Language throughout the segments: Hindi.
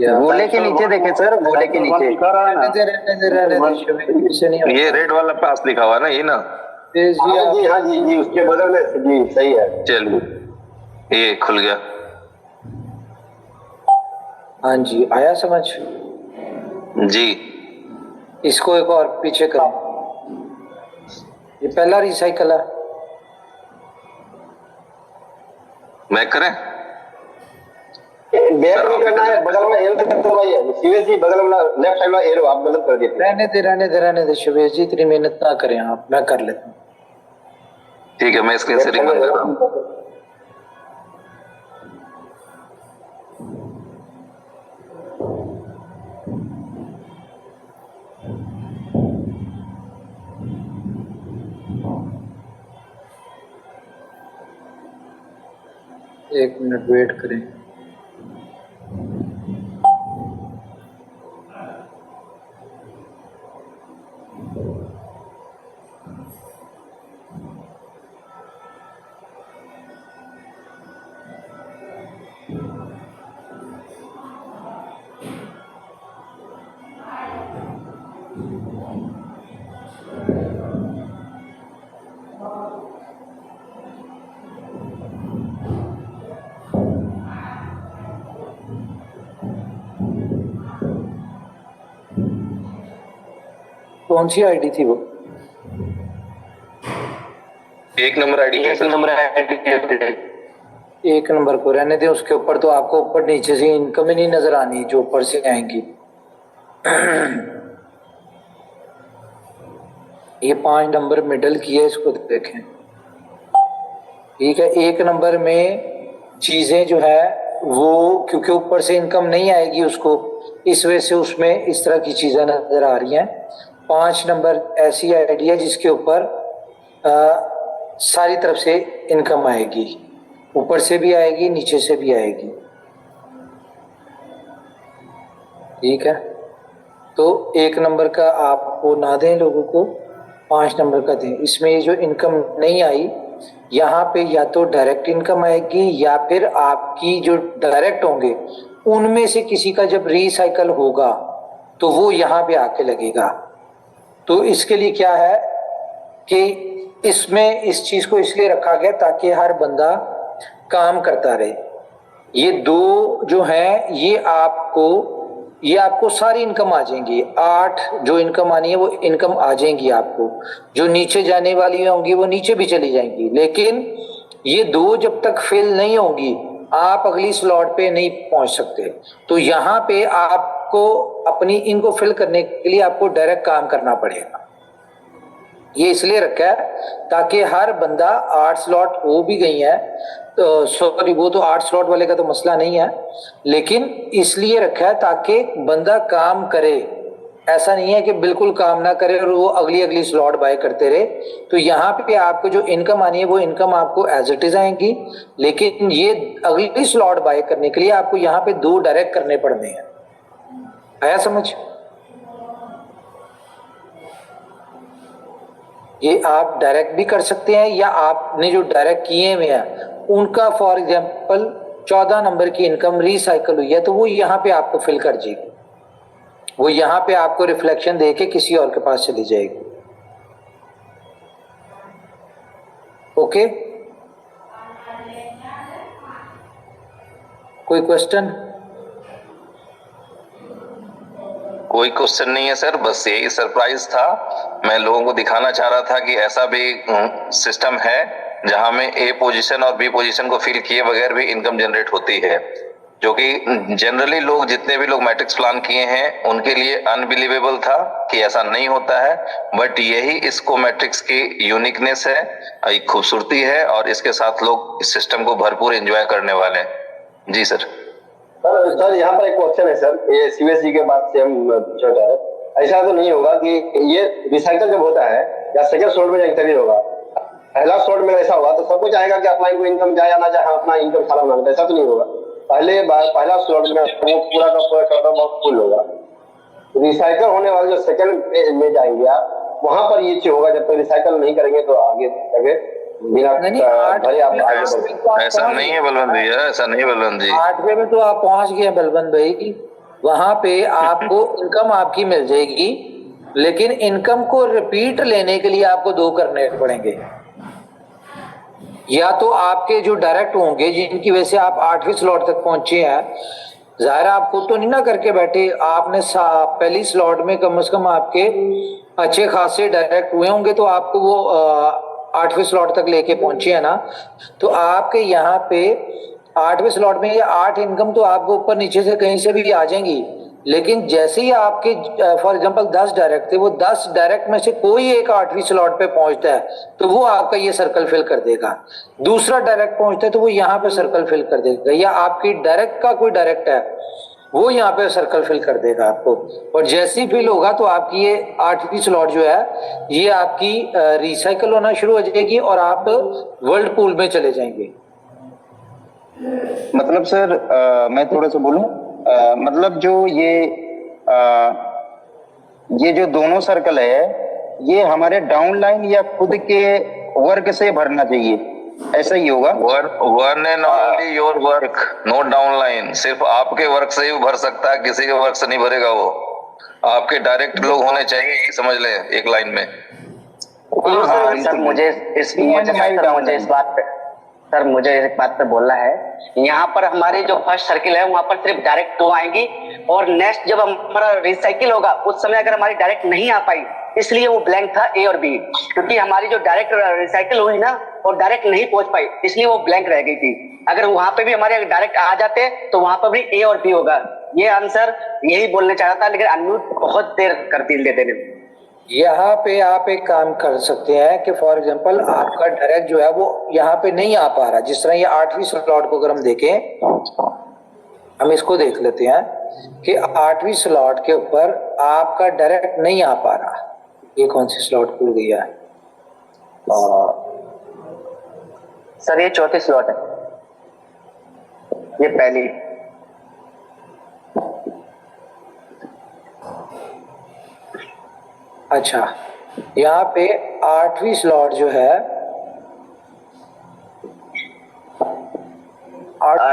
गोले के नीचे देखे सर, गोले के नीचे ये रेड वाला पास लिखा हुआ ना, ये ना जी हाँ जी, उसके बगल में जी, सही है। चलिए ये खुल गया। हाँ जी, आया समझ जी। इसको एक और पीछे करें, ये पहला रिसाइकल है। बैक करें, बैक नहीं करना है, बगल में एरो तक दबाइए शिवेश जी, बगल में लेफ्ट साइड में एरो आप गलत कर दिए। रहने दे शिवेश जी, इतनी मेहनत ना करें आप, मैं कर लेता हूँ। ठीक है, मैं स्क्रीन शेयरिंग बंद कर रहा हूँ। एक मिनट वेट करें। कौन सी आईडी थी वो? एक नंबर आईडी है, एक नंबर को रहने दें, उसके ऊपर तो आपको ऊपर नीचे से इनकम ही नहीं नजर आनी जो ऊपर से आएंगी। ये 5 नंबर मिडल की है, इसको देखें। ठीक है, एक नंबर में चीजें जो है वो क्योंकि ऊपर से इनकम नहीं आएगी उसको, इस वजह से उसमें इस तरह की चीजें नजर आ रही हैं। 5 नंबर ऐसी आईडी है जिसके ऊपर सारी तरफ से इनकम आएगी, ऊपर से भी आएगी, नीचे से भी आएगी। ठीक है, तो 1 नंबर का आपको ना दें लोगों को, 5 नंबर का दें। इसमें ये जो इनकम नहीं आई, यहाँ पे या तो डायरेक्ट इनकम आएगी या फिर आपकी जो डायरेक्ट होंगे उनमें से किसी का जब रिसाइकल होगा तो वो यहाँ पे आके लगेगा। तो इसके लिए क्या है कि इसमें इस चीज को इसलिए रखा गया ताकि हर बंदा काम करता रहे। ये 2 जो है ये आपको सारी इनकम आ जाएंगी। 8 जो इनकम आनी है वो इनकम आ जाएंगी आपको, जो नीचे जाने वाली होंगी वो नीचे भी चली जाएंगी। लेकिन ये 2 जब तक फिल नहीं होंगी आप अगली स्लॉट पे नहीं पहुंच सकते। तो यहाँ पे आपको अपनी इनको फिल करने के लिए आपको डायरेक्ट काम करना पड़ेगा। ये इसलिए रखा है ताकि हर बंदा 8 स्लॉट हो भी गई है, तो सॉरी वो तो 8 स्लॉट वाले का तो मसला नहीं है, लेकिन इसलिए रखा है ताकि बंदा काम करे। ऐसा नहीं है कि बिल्कुल काम ना करे और वो अगली स्लॉट बाय करते रहे। तो यहाँ पे आपको जो इनकम आनी है वो इनकम आपको एज इट इज आएंगी, लेकिन ये अगली स्लॉट बाय करने के लिए आपको यहाँ पे 2 डायरेक्ट करने पड़ने हैं। आया समझ? ये आप डायरेक्ट भी कर सकते हैं या आपने जो डायरेक्ट किए हुए हैं उनका फॉर एग्जांपल 14 नंबर की इनकम रिसाइकल हुई है तो वो यहाँ पे आपको फिल कर जाएगी, वो यहाँ पे आपको रिफ्लेक्शन दे के किसी और के पास चली जाएगी। ओके, कोई क्वेश्चन? कोई क्वेश्चन नहीं है सर, बस यही सरप्राइज था। मैं लोगों को दिखाना चाह रहा था कि ऐसा भी सिस्टम है जहां में ए पोजीशन और बी पोजीशन को फिल किए बगैर भी इनकम जनरेट होती है, जो कि जनरली लोग जितने भी लोग मैट्रिक्स प्लान किए हैं उनके लिए अनबिलीवेबल था कि ऐसा नहीं होता है। बट यही इसको मैट्रिक्स की यूनिकनेस है, खूबसूरती है, और इसके साथ लोग इस सिस्टम को भरपूर एंजॉय करने वाले हैं। जी सर। सर यहाँ पर एक क्वेश्चन है सर, ये सीवीएस जी के बात से हम पूछना चाह रहे हैं। ऐसा तो नहीं होगा कि ये रिसाइकल जब होता है या सेकंड स्लॉट में जाकर होगा, पहला स्लॉट में ऐसा हुआ तो सब कुछ आएगा कि अपना इनकम जाए या ना जाए, अपना इनकम सारा बनाना, ऐसा तो नहीं होगा। पहला स्लॉट में वो पूरा का पूरा टोटल बहुत फुल होगा। रिसाइकल होने वाले जो सेकंड में जाएंगे आप, वहां पर ये चीज होगा। जब तक रिसाइकल नहीं करेंगे तो आगे बिना भरे आप आगे। ऐसा नहीं है बलवंत भैया, ऐसा नहीं बलवंत जी। 8वें में तो आप पहुंच गए बलवंत भाई, वहां पे आपको इनकम आपकी मिल जाएगी, लेकिन इनकम को रिपीट लेने के लिए आपको दो करने पड़ेंगे। या तो आपके जो डायरेक्ट होंगे जिनकी वजह से आप 8वें स्लॉट तक पहुंचे हैं, जाहिर आप खुद तो नहीं ना करके बैठे, आपने पहली स्लॉट में कम से कम आपके अच्छे खासे डायरेक्ट हुए होंगे, तो आपको वो 8वें स्लॉट तक लेके पहुंचे हैं ना। तो आपके यहाँ पे 8वें स्लॉट में ये 8 इनकम तो आपको ऊपर नीचे से कहीं से भी आ जाएंगी, लेकिन जैसे ही आपके फॉर एग्जांपल 10 डायरेक्ट थे, वो 10 डायरेक्ट में से कोई एक 8वीं स्लॉट पे पहुंचता है तो वो आपका ये सर्कल फिल कर देगा। दूसरा डायरेक्ट पहुंचता है तो वो यहाँ पे सर्कल फिल कर देगा, या आपकी डायरेक्ट का कोई डायरेक्ट है वो यहाँ पे सर्कल फिल कर देगा आपको। और जैसे ही फिल होगा तो आपकी ये 8वीं स्लॉट जो है ये आपकी रिसाइकल होना शुरू हो जाएगी और आप वर्ल्ड पूल में चले जाएंगे। मतलब सर मैं थोड़ा सा बोलूं, मतलब जो ये जो दोनों सर्कल है ये हमारे डाउनलाइन या खुद के वर्क से भरना चाहिए, ऐसा ही होगा? Work and only your work, not downline. सिर्फ आपके वर्क से ही भर सकता है, किसी के वर्क से नहीं भरेगा वो। आपके डायरेक्ट लोग होने चाहिए, ये समझ ले एक लाइन में। सर मुझे एक बात पे बोलना है। यहाँ पर हमारे जो फर्स्ट सर्किल है वहां पर सिर्फ डायरेक्ट 2 आएंगी, और नेक्स्ट जब हमारा रिसाइकिल होगा उस समय अगर हमारी डायरेक्ट नहीं आ पाई, इसलिए वो ब्लैंक था ए और बी, क्योंकि हमारी जो डायरेक्ट रिसाइकिल हुई ना और डायरेक्ट नहीं पहुंच पाई, इसलिए वो ब्लैंक रह गई थी। अगर वहां पे भी हमारे डायरेक्ट आ जाते तो वहां पर भी ए और बी होगा। ये आंसर यही बोलने चाह रहा था, लेकिन अनम्यूट बहुत देर कर दी देने में। यहाँ पे आप एक काम कर सकते हैं कि फॉर एग्जांपल आपका डायरेक्ट जो है वो यहाँ पे नहीं आ पा रहा। जिस तरह ये 8वीं स्लॉट को अगर हम देखें, हम इसको देख लेते हैं कि 8वीं स्लॉट के ऊपर आपका डायरेक्ट नहीं आ पा रहा। ये कौन सी स्लॉट खुल गई है? सर ये 4थी स्लॉट है, ये पहली। अच्छा, यहाँ पे 8वीं स्लॉट जो है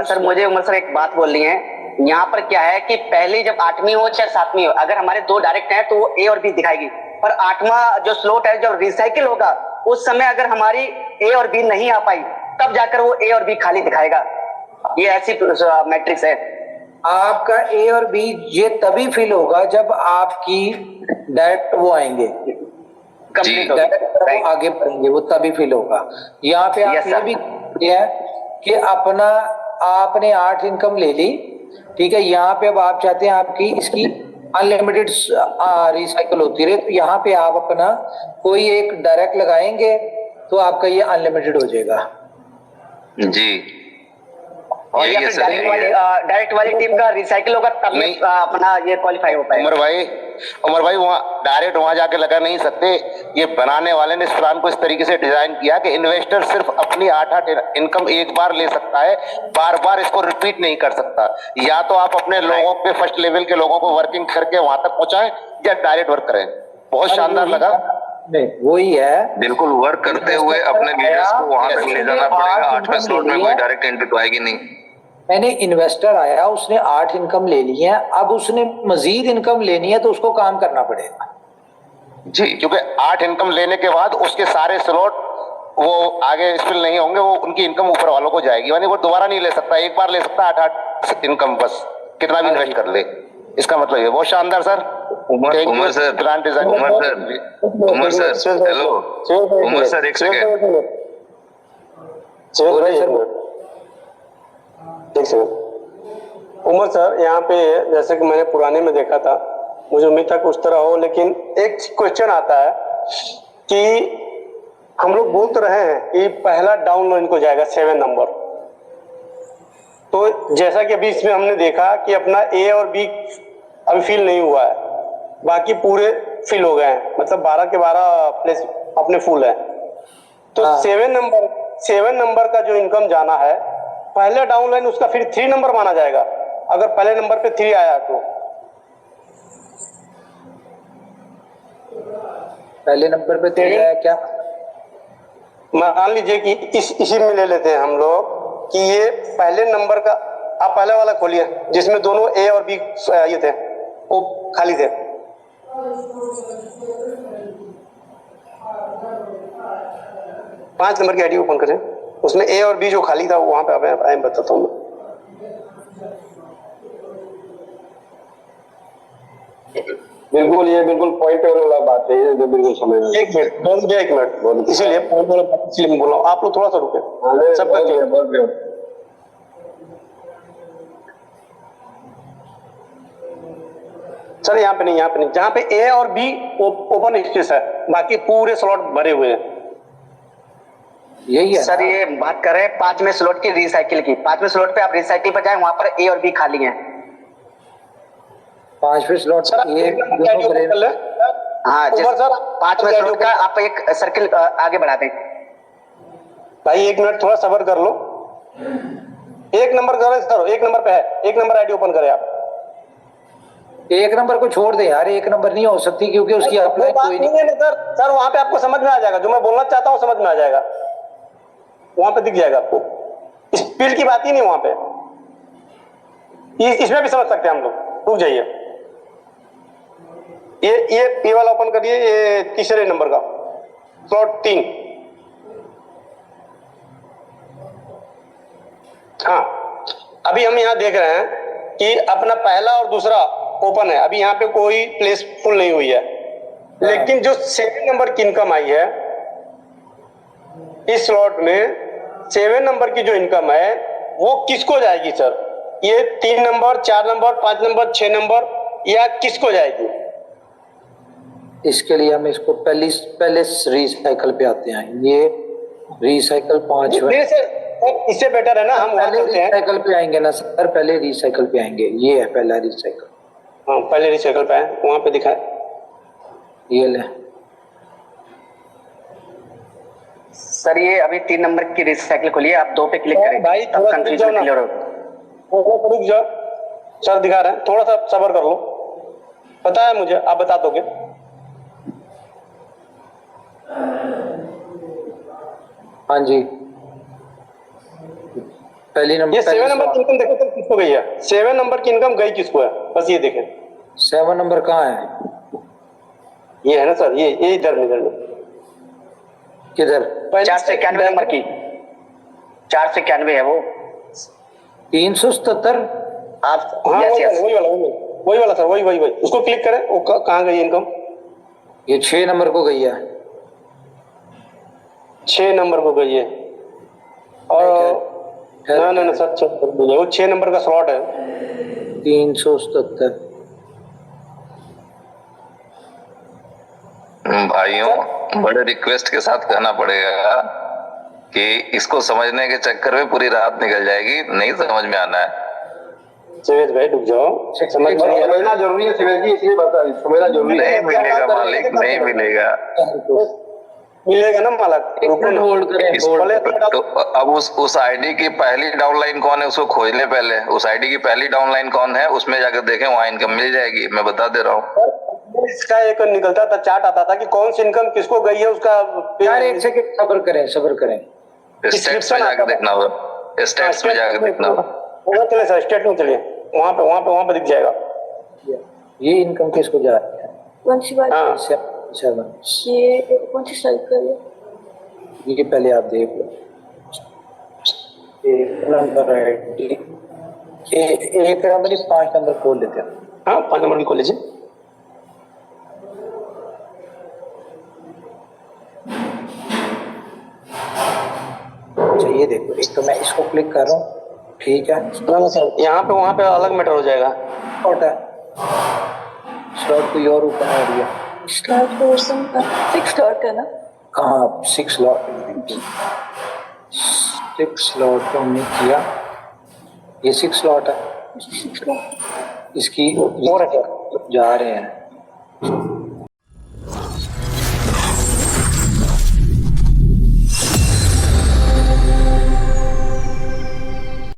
सर मुझे उमर सर एक बात बोलनी है। यहाँ पर क्या है कि पहले जब 8वीं हो चाहे 7वीं हो, अगर हमारे 2 डायरेक्ट हैं तो वो ए और बी दिखाएगी, पर 8वां जो स्लॉट है जब रिसाइकिल होगा उस समय अगर हमारी ए और बी नहीं आ पाई तब जाकर वो ए और बी खाली दिखाएगा। ये ऐसी मैट्रिक्स है। आपका ए और बी ये तभी फिल होगा जब आपकी डायरेक्ट वो आएंगे, डायरेक्ट आगे बढ़ेंगे, वो तभी फिल होगा। यहाँ पे आप ये भी है कि अपना आपने 8 इनकम ले ली, ठीक है। यहाँ पे अब आप चाहते हैं आपकी इसकी अनलिमिटेड रिसाइकल होती रहे, तो यहाँ पे आप अपना कोई एक डायरेक्ट लगाएंगे तो आपका ये अनलिमिटेड हो जाएगा जी। और या फिर डायरेक्ट वाली टीम का रिसाइकिल होगा तब अपना ये क्वालिफाई हो पाएगा। उमर भाई वहाँ डायरेक्ट वहां जाके लगा नहीं सकते। ये बनाने वाले ने इस प्लान को इस तरीके से डिजाइन किया कि इन्वेस्टर सिर्फ अपनी 8 इनकम एक बार ले सकता है, बार बार इसको रिपीट नहीं कर सकता। या तो आप अपने लोगों पे फर्स्ट लेवल के लोगों को वर्किंग करके वहां तक पहुंचाएं या डायरेक्ट वर्क करें। बहुत शानदार लगा। नहीं वही है, बिल्कुल वर्क करते हुए अपने बिजनेस को वहां तक ले जाना पड़ेगा। 8वें स्लॉट में कोई डायरेक्ट एंट्री तो आएगी नहीं। मैंने इन्वेस्टर आया, उसने 8 इनकम ले ली है, अब उसने मजीद इनकम लेनी है तो उसको काम करना पड़ेगा जी, क्योंकि 8 इनकम लेने के बाद उसके सारे स्लॉट वो आगे फिल नहीं होंगे, वो उनकी इनकम ऊपर वालों को जाएगी। यानी वो दोबारा नहीं ले सकता, एक बार ले सकता 8 इनकम, बस कितना भी इन्वेस्ट कर ले। इसका मतलब ये बहुत शानदार sir. Umar sir, Umar sir, hello Umar sir, एक सेकंड। उमर सर, यहाँ पे जैसे कि मैंने पुराने में देखा था, मुझे उम्मीद था कुछ तरह हो, लेकिन एक क्वेश्चन आता है कि हम लोग बोल तो रहे हैं कि पहला डाउनलोड को जाएगा 7 नंबर। तो जैसा कि अभी इसमें हमने देखा कि अपना ए और बी अभी फिल नहीं हुआ है, बाकी पूरे फिल हो गए हैं, मतलब 12 के 12 प्लेस अपने फुल है। तो 7 नंबर का जो इनकम जाना है पहले डाउनलाइन, उसका फिर 3 नंबर माना जाएगा अगर पहले नंबर पे 3 आया तो। पहले नंबर पे 3 आया क्या? मान लीजिए कि इसी में ले लेते हैं हम लोग कि ये पहले नंबर का आप पहले वाला खोलिए जिसमें दोनों ए और बी ये थे, वो खाली थे। पांच नंबर की आईडी ओपन करें, उसमें ए और बी जो खाली था वहां पे मैं बताता हूँ। बिल्कुल, ये बिल्कुल पॉइंट वाला बात है, ये बिल्कुल समझ में। एक मिनट इसीलिए पॉइंट वाला बात इसलिए मैं बोल रहा हूँ, आप लोग थोड़ा सा रुके। सबका सर यहाँ पे नहीं, जहाँ पे ए और बी ओपन स्पेस है, बाकी पूरे स्लॉट भरे हुए हैं। यही है सर, ये बात कर रहे हैं 5वें स्लॉट की रिसाइकिल की। 5वें स्लॉट पे आप रिसाइकिल पर जाए, वहां पर ए और बी खाली हैं। 5वें स्लॉट हाँ, सर 5वें स्लॉट का आप एक सर्किल आगे बढ़ा दें। भाई एक मिनट थोड़ा सब्र कर लो। एक नंबर करें सर, एक नंबर पे है, एक नंबर आईडी ओपन करें आप। एक नंबर को छोड़ दे यार, एक नंबर नहीं हो सकती क्योंकि उसकी अप्लाई कोई नहीं है सर। वहां पे आपको समझ में आ जाएगा, जो मैं बोलना चाहता हूँ समझ में आ जाएगा, वहां पे दिख जाएगा आपको। स्पीड की बात ही नहीं वहां पे, इसमें भी समझ सकते हैं हम लोग। रुक जाइए, ये वाला ओपन करिए, ये तीसरे नंबर का स्लॉट 3। हाँ, अभी हम यहाँ देख रहे हैं कि अपना पहला और दूसरा ओपन है। अभी यहाँ पे कोई प्लेस फुल नहीं हुई है, लेकिन जो 7 नंबर की इनकम आई है इस स्लॉट में, 7 नंबर की जो इनकम है वो किसको जाएगी सर? ये 3 नंबर, 4 नंबर, 5 नंबर, 6 नंबर, या किसको जाएगी? इसके लिए हम इसको पहले रिसाइकल पे आते हैं। ये रिसाइकल 5 इससे बेटर है ना, हम पहले रिसाइकल पे आएंगे ना सर, पहले रिसाइकल पे आएंगे। ये है पहला रिसाइकल। हाँ, पहले रिसाइकल पे आए, वहां पे दिखाए, ये ले सर। ये अभी 3 नंबर की रिसाइकिल खोलिए, आप 2 पे क्लिक करें। भाई तब कंफ्यूजन क्लियर होगा। रुक जाओ सर, दिखा रहे हैं, थोड़ा सा सब्र कर लो। पता है मुझे, आप बता दोगे। हाँ जी, पहली नंबर, ये 7 नंबर की इनकम देखो सर किसको गई है। 7 नंबर की इनकम गई किसको है, बस ये देखें। 7 नंबर कहाँ है? ये है ना सर, ये इधर किधर? 491 नंबर की, 491 है वो। 377। आप हाँ, वही वाला सर, वही उसको क्लिक करें। वो कहाँ गई इनकम? ये 6 नंबर को गई है। 6 नंबर को गई है। और ना सर, वो 6 नंबर का स्लॉट है। 377। भाइयों, बड़े रिक्वेस्ट के साथ कहना पड़ेगा कि इसको समझने के चक्कर में पूरी रात निकल जाएगी, नहीं समझ में आना है। सुमेश भाई रुक जाओ, समझना जरूरी है सुमेश जी, इसलिए बता, समझना जरूरी है। नहीं मिलेगा मालिक, नहीं मिलेगा। मिलेगा ना मालिक, होल्ड करें। तो अब उस आईडी की पहली डाउनलाइन कौन है उसको खोज ले पहले। उस आईडी की पहली डाउनलाइन कौन है उसमें जाकर देखें, वहां इनकम मिल जाएगी। मैं बता दे रहा हूँ, इसका एक निकलता था, चार्ट आता था कि कौन सी इनकम किसको गई है उसका। यार एक सेकंड सब्र करें। स्टेट्स में जाकर देखना होगा, स्टेट्स में जाकर देखना होगा। चले सर, स्टेट में चलिए, वहां पे दिख जाएगा। ये इनकम किसको जा रही है? कौन सी बात? 7। ये कौन सी साइकिल है? ये पहले आप देख लो। एक नंबर है, एक नंबर 5 नंबर खोल लेते हैं। हाँ, 5 नंबर की खोल लीजिए। अच्छा ये देखो, एक तो मैं इसको क्लिक कर रहा हूँ, ठीक है। यहाँ पे वहां पे अलग मैटर हो जाएगा। स्लॉट है, स्लॉट कोई और ओपन हो रही है। स्लॉट पर्सन का 6 स्लॉट है ना? कहाँ 6 स्लॉट? 6 स्लॉट तो हमने किया, ये 6 स्लॉट है। 6 स्लॉट इसकी जा रहे हैं।